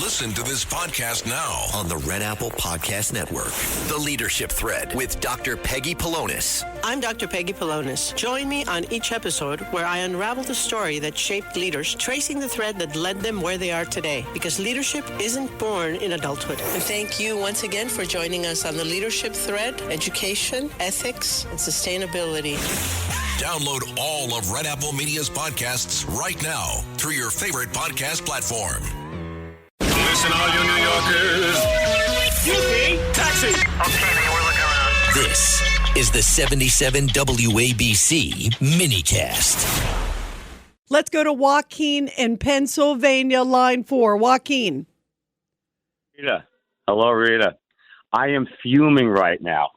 Listen to this podcast now on the Red Apple Podcast Network. The Leadership Thread with Dr. Peggy Polonis. I'm Dr. Peggy Polonis. Join me on each episode where I unravel the story that shaped leaders, tracing the thread that led them where they are today. Because leadership isn't born in adulthood. And thank you once again for joining us on the Leadership Thread, education, ethics, and sustainability. Download all of Red Apple Media's podcasts right now through your favorite podcast platform. Listen, all you New Yorkers. Excuse me, taxi. Okay, we're looking around. This is the 77 WABC minicast. Let's go to Joaquin in Pennsylvania, line 4. Joaquin. Rita. Hello, Rita. I am fuming right now.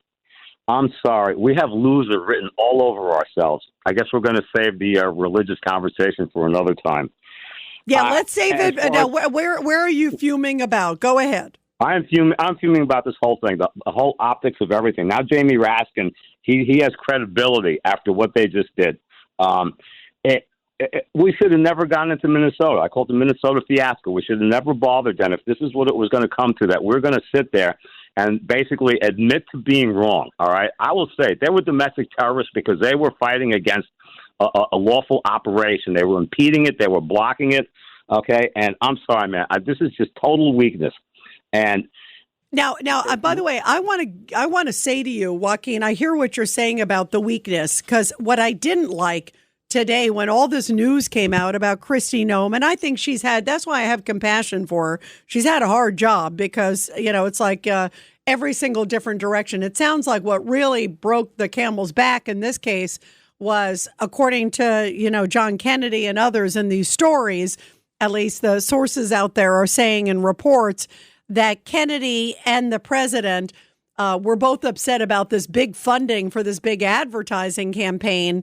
I'm sorry. We have loser written all over ourselves. I guess we're going to save the religious conversation for another time. Yeah, let's save it. Now, where are you fuming about? Go ahead. I'm fuming about this whole thing, the whole optics of everything. Now, Jamie Raskin, he has credibility after what they just did. We should have never gone into Minnesota. I call it the Minnesota fiasco. We should have never bothered then. If this is what it was going to come to, that we're going to sit there and basically admit to being wrong, all right? I will say they were domestic terrorists because they were fighting against a lawful operation. They were impeding it. They were blocking it, okay? And I'm sorry, man. This is just total weakness. And Now, by the way, I want to say to you, Joaquin, I hear what you're saying about the weakness, because what I didn't like today when all this news came out about Kristi Noem, and I think that's why I have compassion for her. She's had a hard job because, it's like every single different direction. It sounds like what really broke the camel's back in this case was, according to, John Kennedy and others in these stories, at least the sources out there are saying in reports, that Kennedy and the president were both upset about this big funding for this big advertising campaign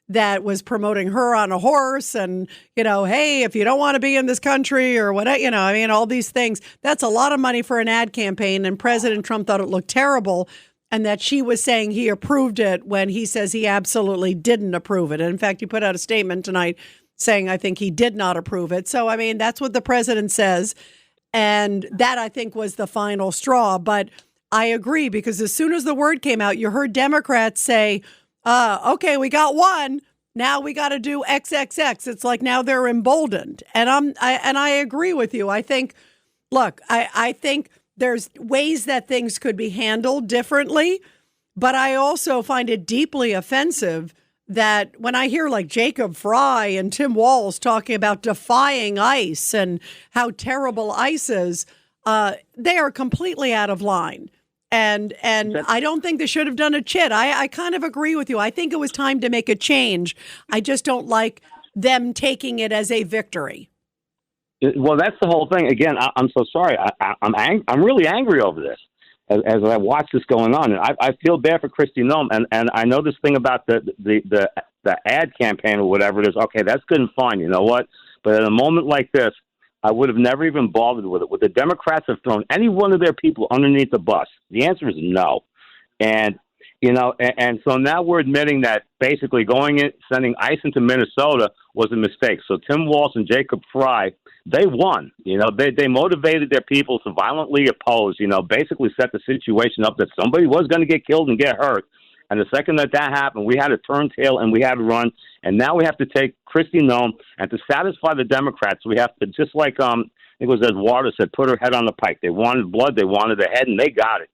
that was promoting her on a horse and, hey, if you don't want to be in this country or what, all these things. That's a lot of money for an ad campaign. And President Trump thought it looked terrible, and that she was saying he approved it when he says he absolutely didn't approve it. And in fact, he put out a statement tonight saying, I think he did not approve it. So, that's what the president says. And that, I think, was the final straw. But I agree, because as soon as the word came out, you heard Democrats say, okay, we got one. Now we got to do XXX. It's like now they're emboldened. And I agree with you. I think, look, I think there's ways that things could be handled differently. But I also find it deeply offensive that when I hear like Jacob Fry and Tim Walz talking about defying ICE and how terrible ICE is, they are completely out of line. And I don't think they should have done a chit. I kind of agree with you. I think it was time to make a change. I just don't like them taking it as a victory. Well, that's the whole thing. Again, I'm so sorry. I'm really angry over this as I watch this going on. And I feel bad for Kristi Noem. And I know this thing about the ad campaign or whatever it is. Okay, that's good and fine. You know what? But at a moment like this, I would have never even bothered with it. Would the Democrats have thrown any one of their people underneath the bus? The answer is no. And, and so now we're admitting that basically sending ICE into Minnesota was a mistake. So Tim Walz and Jacob Fry, they won. They motivated their people to violently oppose, basically set the situation up that somebody was going to get killed and get hurt. And the second that happened, we had to turn tail and we had to run. And now we have to take Kristi Noem, and to satisfy the Democrats, we have to, just like I think it was Eduardo said, put her head on the pike. They wanted blood, they wanted the head, and they got it,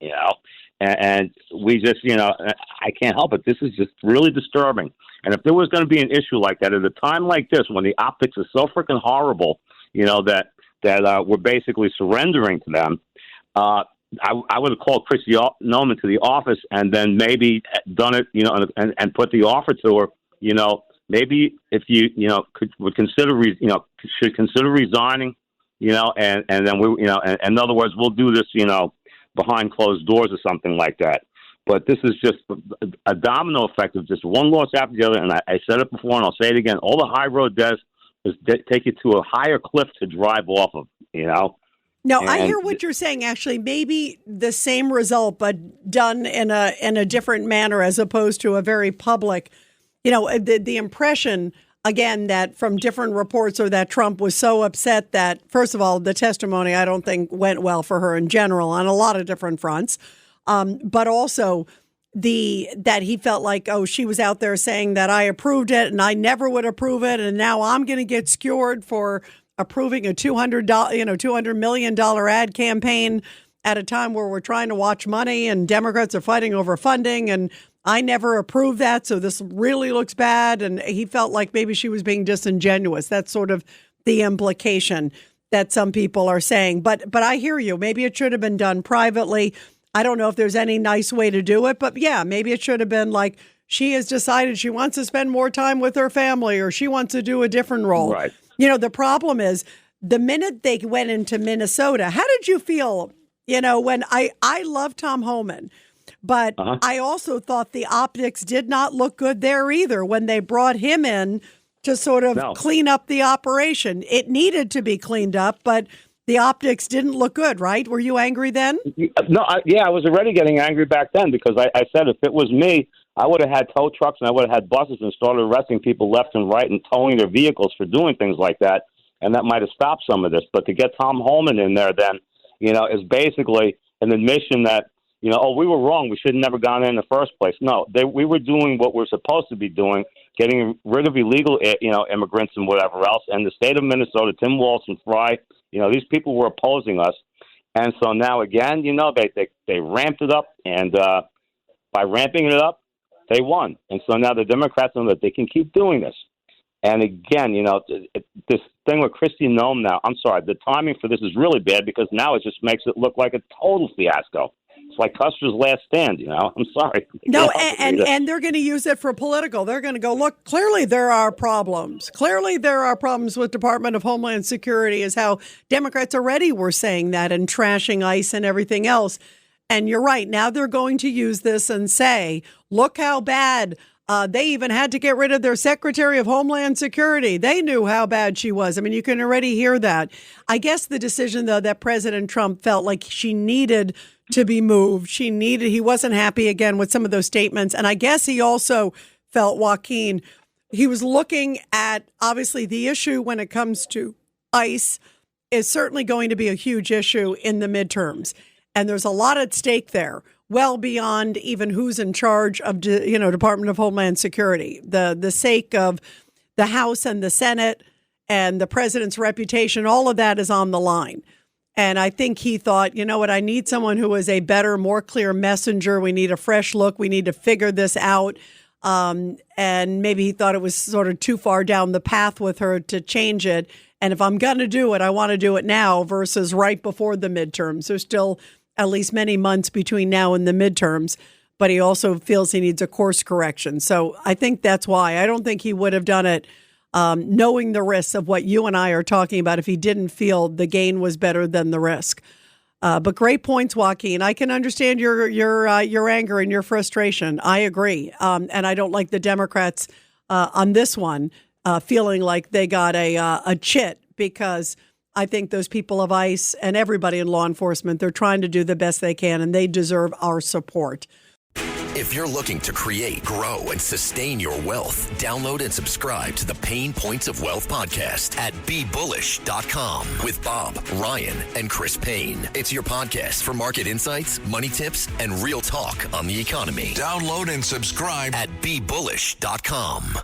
And we just, I can't help it. This is just really disturbing. And if there was going to be an issue like that at a time like this, when the optics are so freaking horrible, that we're basically surrendering to them, I would have called Kristi Noem into the office and then maybe done it, and put the offer to her, maybe if you, should consider resigning, and then we, in other words, we'll do this, behind closed doors or something like that. But this is just a domino effect of just one loss after the other. And I said it before and I'll say it again. All the high road does is take you to a higher cliff to drive off of, No, I hear what you're saying. Actually, maybe the same result, but done in a different manner, as opposed to a very public. The impression again, that from different reports or that Trump was so upset that, first of all, the testimony I don't think went well for her in general on a lot of different fronts. But also that he felt like, oh, she was out there saying that I approved it and I never would approve it. And now I'm going to get skewered for approving a $200 million ad campaign at a time where we're trying to watch money and Democrats are fighting over funding. And I never approved that. So this really looks bad. And he felt like maybe she was being disingenuous. That's sort of the implication that some people are saying. But I hear you. Maybe it should have been done privately. I don't know if there's any nice way to do it. But yeah, maybe it should have been like she has decided she wants to spend more time with her family or she wants to do a different role. Right. The problem is the minute they went into Minnesota, how did you feel? When I love Tom Homan, but I also thought the optics did not look good there either when they brought him in to sort of clean up the operation. It needed to be cleaned up, but the optics didn't look good, right? Were you angry then? No, I was already getting angry back then because I said if it was me, I would have had tow trucks and I would have had buses and started arresting people left and right and towing their vehicles for doing things like that, and that might have stopped some of this. But to get Tom Homan in there then, is basically an admission that, we were wrong. We should have never gone in the first place. No, we were doing what we're supposed to be doing, getting rid of illegal, immigrants and whatever else. And the state of Minnesota, Tim Walz and Fry, these people were opposing us. And so now again, they ramped it up. And by ramping it up, they won. And so now the Democrats know that they can keep doing this. And again, this thing with Kristi Noem now, I'm sorry, the timing for this is really bad because now it just makes it look like a total fiasco. It's like Custer's last stand, I'm sorry. No, and they're going to use it for political. They're going to go, look, clearly there are problems. Clearly there are problems with Department of Homeland Security is how Democrats already were saying that and trashing ICE and everything else. And you're right. Now they're going to use this and say, look how bad. They even had to get rid of their Secretary of Homeland Security. They knew how bad she was. I mean, you can already hear that. I guess the decision, though, that President Trump felt like she needed to be moved. He wasn't happy again with some of those statements. And I guess he also felt, Joaquin, he was looking at, obviously, the issue when it comes to ICE is certainly going to be a huge issue in the midterms. And there's a lot at stake there. Well beyond even who's in charge of, Department of Homeland Security. The sake of the House and the Senate and the president's reputation, all of that is on the line. And I think he thought, you know what, I need someone who is a better, more clear messenger. We need a fresh look. We need to figure this out. And maybe he thought it was sort of too far down the path with her to change it. And if I'm going to do it, I want to do it now versus right before the midterms. There's still at least many months between now and the midterms, but he also feels he needs a course correction. So I think that's why. I don't think he would have done it knowing the risks of what you and I are talking about if he didn't feel the gain was better than the risk. But great points, Joaquin. I can understand your anger and your frustration. I agree. And I don't like the Democrats on this one feeling like they got a chit because I think those people of ICE and everybody in law enforcement, they're trying to do the best they can, and they deserve our support. If you're looking to create, grow, and sustain your wealth, download and subscribe to the Pain Points of Wealth podcast at BeBullish.com with Bob, Ryan, and Chris Payne. It's your podcast for market insights, money tips, and real talk on the economy. Download and subscribe at BeBullish.com.